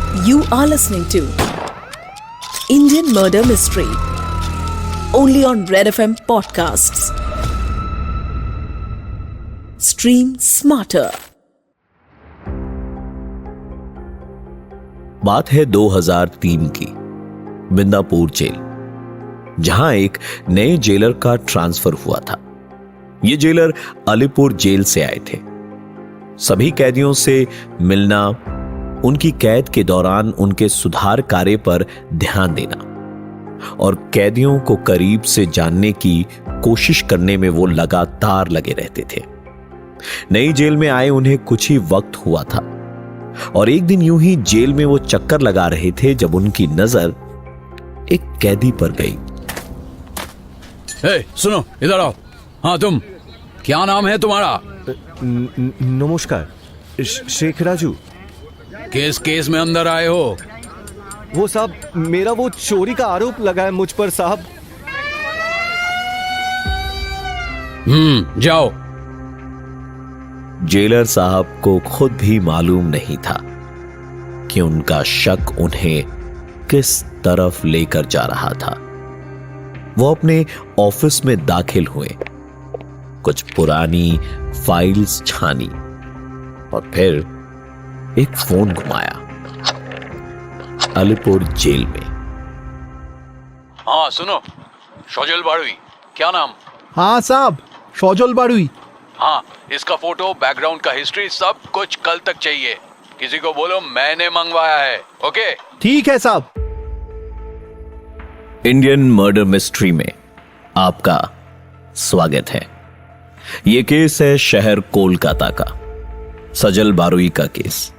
You are listening to Indian Murder Mystery only on Red FM Podcasts. Stream smarter. बात है 2003 की Midnapore jail, जहां एक नए जेलर का ट्रांसफर हुआ था। ये जेलर अलीपुर जेल से आए थे। सभी कैदियों से मिलना, उनकी कैद के दौरान उनके सुधार कार्य पर ध्यान देना और कैदियों को करीब से जानने की कोशिश करने में वो लगातार लगे रहते थे। नई जेल में आए उन्हें कुछ ही वक्त हुआ था और एक दिन यूं ही जेल में वो चक्कर लगा रहे थे जब उनकी नजर एक कैदी पर गई। सुनो, इधर आओ। हाँ, तुम, क्या नाम है तुम्हारा? नमस्कार, शेख राजू। किस केस में अंदर आए हो? वो साहब, मेरा वो चोरी का आरोप लगा है मुझ पर साहब। जाओ। जेलर साहब को खुद भी मालूम नहीं था कि उनका शक उन्हें किस तरफ लेकर जा रहा था। वो अपने ऑफिस में दाखिल हुए, कुछ पुरानी फाइल्स छानी और फिर एक फोन घुमाया। अलीपुर जेल में। हाँ सुनो, सजल बारुई, क्या नाम? हाँ साहब, सजल बारुई। हाँ, इसका फोटो, बैकग्राउंड का हिस्ट्री, सब कुछ कल तक चाहिए। किसी को बोलो मैंने मंगवाया है। ओके? ठीक है साहब। इंडियन मर्डर मिस्ट्री में आपका स्वागत है। यह केस है शहर कोलकाता का, सजल बारुई का केस।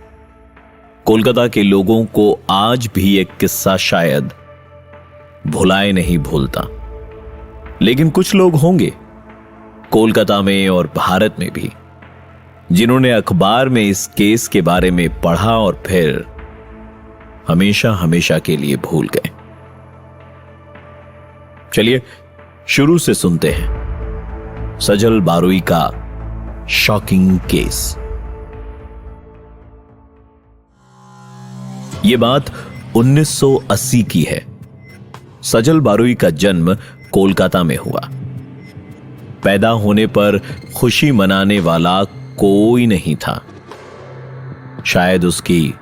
कोलकाता के लोगों को आज भी एक किस्सा शायद भुलाए नहीं भूलता, लेकिन कुछ लोग होंगे कोलकाता में और भारत में भी जिन्होंने अखबार में इस केस के बारे में पढ़ा और फिर हमेशा हमेशा के लिए भूल गए। चलिए शुरू से सुनते हैं सजल बारुई का शॉकिंग केस। यह बात 1980 की है। सजल बारुई का जन्म कोलकाता में हुआ। पैदा होने पर खुशी मनाने वाला कोई नहीं था। शायद उसकी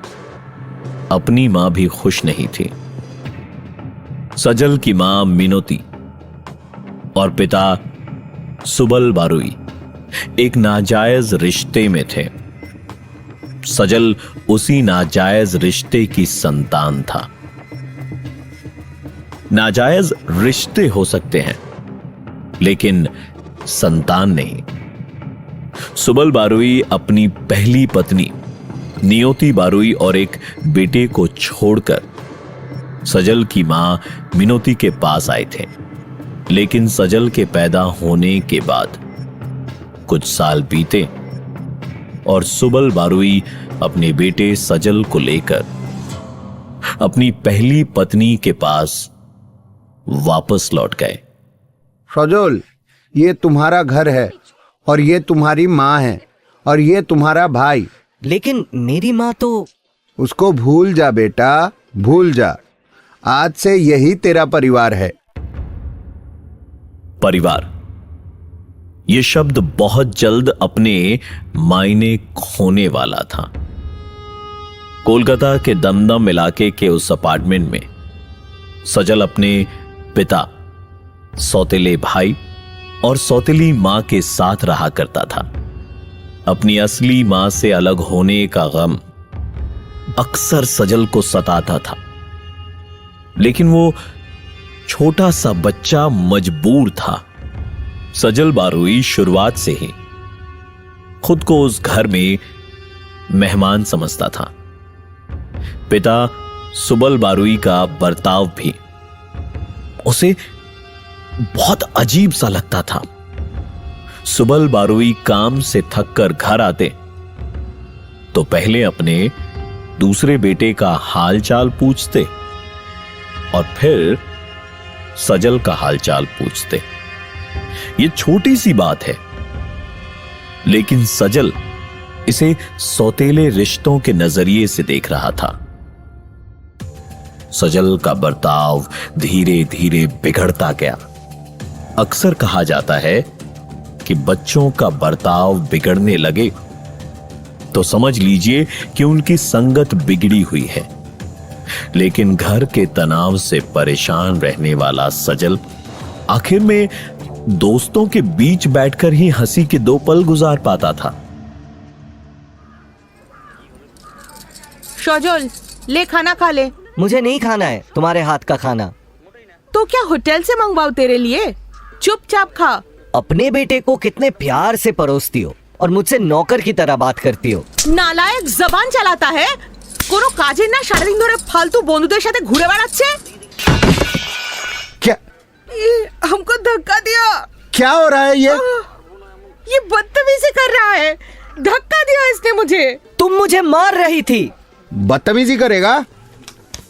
अपनी मां भी खुश नहीं थी। सजल की मां मिनोती और पिता सुबल बारुई एक नाजायज रिश्ते में थे। सजल उसी नाजायज रिश्ते की संतान था। नाजायज रिश्ते हो सकते हैं लेकिन संतान नहीं। सुबल बारुई अपनी पहली पत्नी नियोती बारुई और एक बेटे को छोड़कर सजल की मां मिनोती के पास आए थे। लेकिन सजल के पैदा होने के बाद कुछ साल बीते और सुबल बारुई अपने बेटे सजल को लेकर अपनी पहली पत्नी के पास वापस लौट गए। सजल, ये तुम्हारा घर है और ये तुम्हारी माँ है और ये तुम्हारा भाई। लेकिन मेरी माँ तो... उसको भूल जा बेटा, भूल जा। आज से यही तेरा परिवार है। परिवार, यह शब्द बहुत जल्द अपने मायने खोने वाला था। कोलकाता के दमदम इलाके के उस अपार्टमेंट में सजल अपने पिता, सौतेले भाई और सौतेली मां के साथ रहा करता था। अपनी असली मां से अलग होने का गम अक्सर सजल को सताता था, लेकिन वो छोटा सा बच्चा मजबूर था। सजल बारुई शुरुआत से ही खुद को उस घर में मेहमान समझता था। पिता सुबल बारुई का बर्ताव भी उसे बहुत अजीब सा लगता था। सुबल बारुई काम से थककर घर आते तो पहले अपने दूसरे बेटे का हालचाल पूछते और फिर सजल का हालचाल पूछते। ये छोटी सी बात है, लेकिन सजल इसे सौतेले रिश्तों के नजरिए से देख रहा था। सजल का बर्ताव धीरे धीरे बिगड़ता गया। अक्सर कहा जाता है कि बच्चों का बर्ताव बिगड़ने लगे तो समझ लीजिए कि उनकी संगत बिगड़ी हुई है। लेकिन घर के तनाव से परेशान रहने वाला सजल आखिर में दोस्तों के बीच बैठकर ही हंसी के 2 पल गुजार पाता था। सजल, ले खाना खा ले। मुझे नहीं खाना है तुम्हारे हाथ का खाना। तो क्या होटल से मंगवाओ तेरे लिए? चुपचाप खा। अपने बेटे को कितने प्यार से परोसती हो और मुझसे नौकर की तरह बात करती हो। नालायक जबान चलाता है। कोनो काजे ना सारादिन धरे फालतू बंधुदेर साथे घुरे बेड़ाচ্ছে। क्या हमको धक्का दिया। क्या हो रहा है? ये बदतमीजी कर रहा है। धक्का दिया इसने मुझे। तुम मुझे मार रही थी। बदतमीजी करेगा?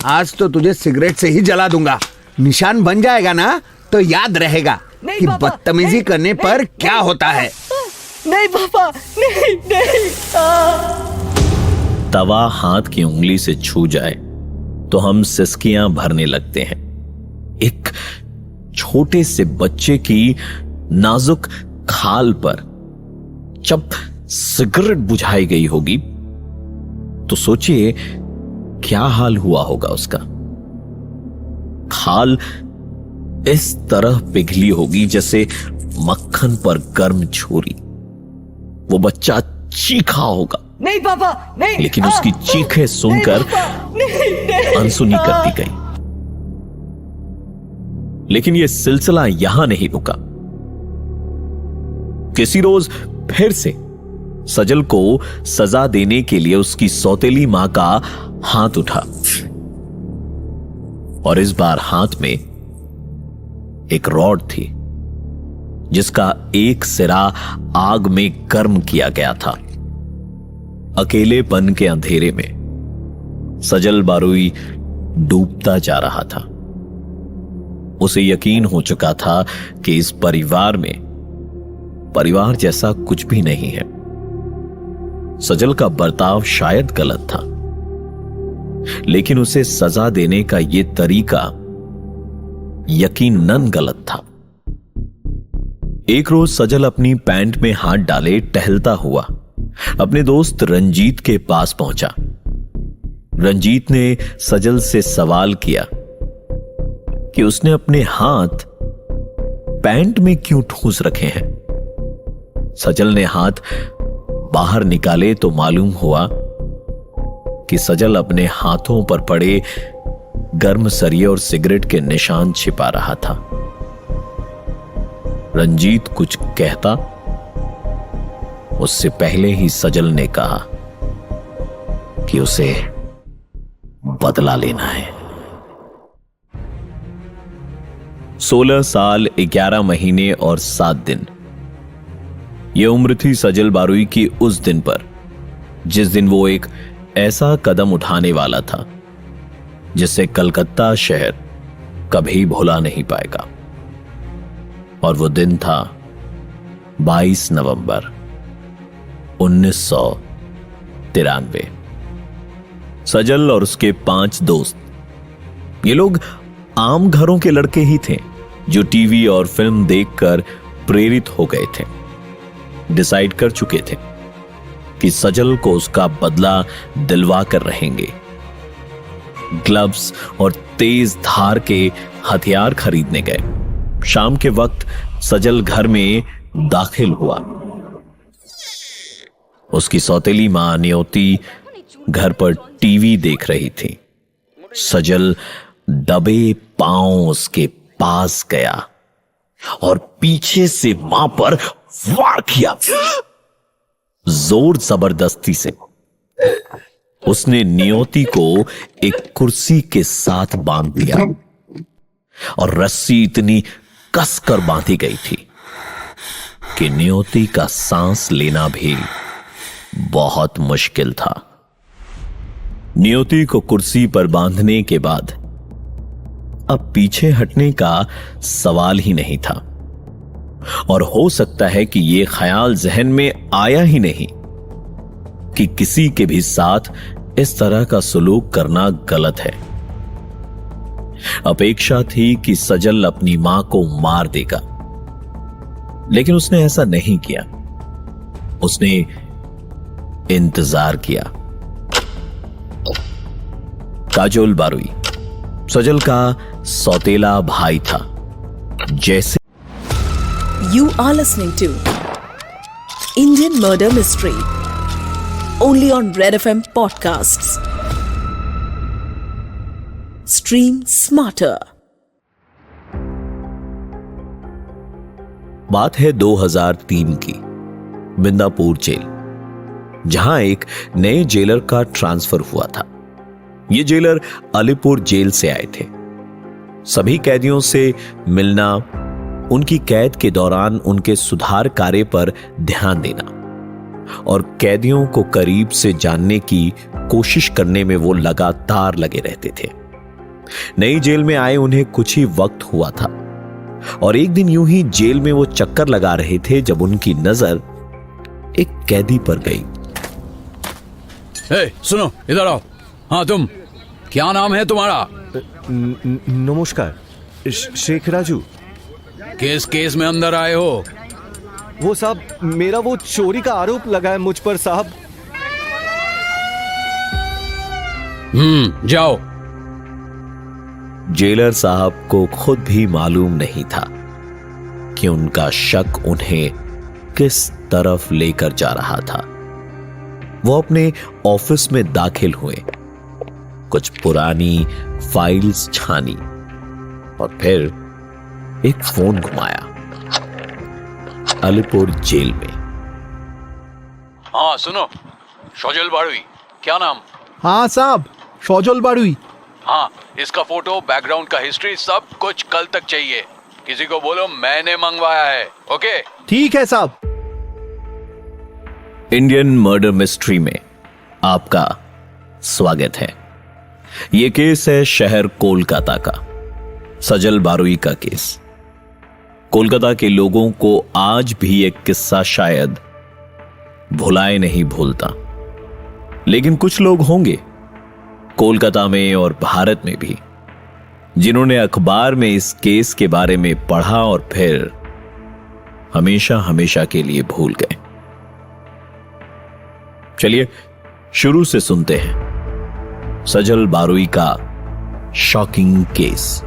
आज तो तुझे सिगरेट से ही जला दूंगा। निशान बन जाएगा ना तो याद रहेगा कि बदतमीजी करने पर क्या होता है। नहीं पापा, नहीं। तवा हाथ की उंगली से छू जाए तो हम सिसकियां भरने लगते हैं। एक छोटे से बच्चे की नाजुक खाल पर जब सिगरेट बुझाई गई होगी तो सोचिए क्या हाल हुआ होगा उसका। खाल इस तरह पिघली होगी जैसे मक्खन पर गर्म छुरी। वो बच्चा चीखा होगा। नहीं पापा, नहीं। लेकिन उसकी चीखें सुनकर अनसुनी कर दी गई। लेकिन यह सिलसिला यहां नहीं रुका। किसी रोज फिर से सजल को सजा देने के लिए उसकी सौतेली मां का हाथ उठा और इस बार हाथ में एक रॉड थी जिसका एक सिरा आग में गर्म किया गया था। अकेलेपन के अंधेरे में सजल बारुई डूबता जा रहा था। उसे यकीन हो चुका था कि इस परिवार में परिवार जैसा कुछ भी नहीं है। सजल का बर्ताव शायद गलत था, लेकिन उसे सजा देने का यह तरीका यकीनन गलत था। एक रोज सजल अपनी पैंट में हाथ डाले टहलता हुआ अपने दोस्त रंजीत के पास पहुंचा। रंजीत ने सजल से सवाल किया कि उसने अपने हाथ पैंट में क्यों ठूंस रखे हैं। सजल ने हाथ बाहर निकाले तो मालूम हुआ कि सजल अपने हाथों पर पड़े गर्म सरिये और सिगरेट के निशान छिपा रहा था। रंजीत कुछ कहता उससे पहले ही सजल ने कहा कि उसे बदला लेना है। 16 साल 11 महीने और 7 दिन यह उम्र थी सजल बारुई की उस दिन पर जिस दिन वो एक ऐसा कदम उठाने वाला था जिसे कलकत्ता शहर कभी भुला नहीं पाएगा। और वो दिन था 22 नवंबर 1993। सजल और उसके 5 दोस्त, ये लोग आम घरों के लड़के ही थे जो टीवी और फिल्म देखकर प्रेरित हो गए थे। डिसाइड कर चुके थे कि सजल को उसका बदला दिलवा कर रहेंगे। ग्लव्स और तेज धार के हथियार खरीदने गए। शाम के वक्त सजल घर में दाखिल हुआ। उसकी सौतेली मां नियोती घर पर टीवी देख रही थी। सजल दबे पांव उसके पास गया और पीछे से मां पर वार किया। जोर जबरदस्ती से उसने नियोती को एक कुर्सी के साथ बांध दिया और रस्सी इतनी कसकर बांधी गई थी कि नियोती का सांस लेना भी बहुत मुश्किल था। नियोती को कुर्सी पर बांधने के बाद अब पीछे हटने का सवाल ही नहीं था और हो सकता है कि यह ख्याल जहन में आया ही नहीं कि किसी के भी साथ इस तरह का सलूक करना गलत है। अपेक्षा थी कि सजल अपनी मां को मार देगा, लेकिन उसने ऐसा नहीं किया। उसने इंतजार किया। काजोल बारुई सजल का सौतेला भाई था। जैसे You are listening to Indian Murder Mystery only on Red FM Podcasts. Stream smarter. बात है 2003 की, बिंदापुर जेल, जहां एक नए जेलर का ट्रांसफर हुआ था। ये जेलर अलीपुर जेल से आए थे। सभी कैदियों से मिलना, उनकी कैद के दौरान उनके सुधार कार्य पर ध्यान देना और कैदियों को करीब से जानने की कोशिश करने में वो लगातार लगे रहते थे। नई जेल में आए उन्हें कुछ ही वक्त हुआ था और एक दिन यूं ही जेल में वो चक्कर लगा रहे थे जब उनकी नजर एक कैदी पर गई। सुनो, इधर आओ। हाँ, तुम, क्या नाम है तुम्हारा? नमस्कार, शेख राजू। किस केस में अंदर आए हो? वो साहब, मेरा वो चोरी का आरोप लगा है मुझ पर साहब। जाओ। जेलर साहब को खुद भी मालूम नहीं था कि उनका शक उन्हें किस तरफ लेकर जा रहा था। वो अपने ऑफिस में दाखिल हुए, कुछ पुरानी फाइल्स छानी और फिर एक फोन घुमाया। अलीपुर जेल में। हाँ सुनो, सजल बारुई, क्या नाम? हाँ साहब, सजल बारुई। हाँ, इसका फोटो, बैकग्राउंड का हिस्ट्री सब कुछ कल तक चाहिए। किसी को बोलो मैंने मंगवाया है। ओके? ठीक है साहब। इंडियन मर्डर मिस्ट्री में आपका स्वागत है। यह केस है शहर कोलकाता का, सजल बारुई का केस। कोलकाता के लोगों को आज भी एक किस्सा शायद भुलाए नहीं भूलता, लेकिन कुछ लोग होंगे कोलकाता में और भारत में भी जिन्होंने अखबार में इस केस के बारे में पढ़ा और फिर हमेशा हमेशा के लिए भूल गए। चलिए शुरू से सुनते हैं सजल बारुई का शॉकिंग केस।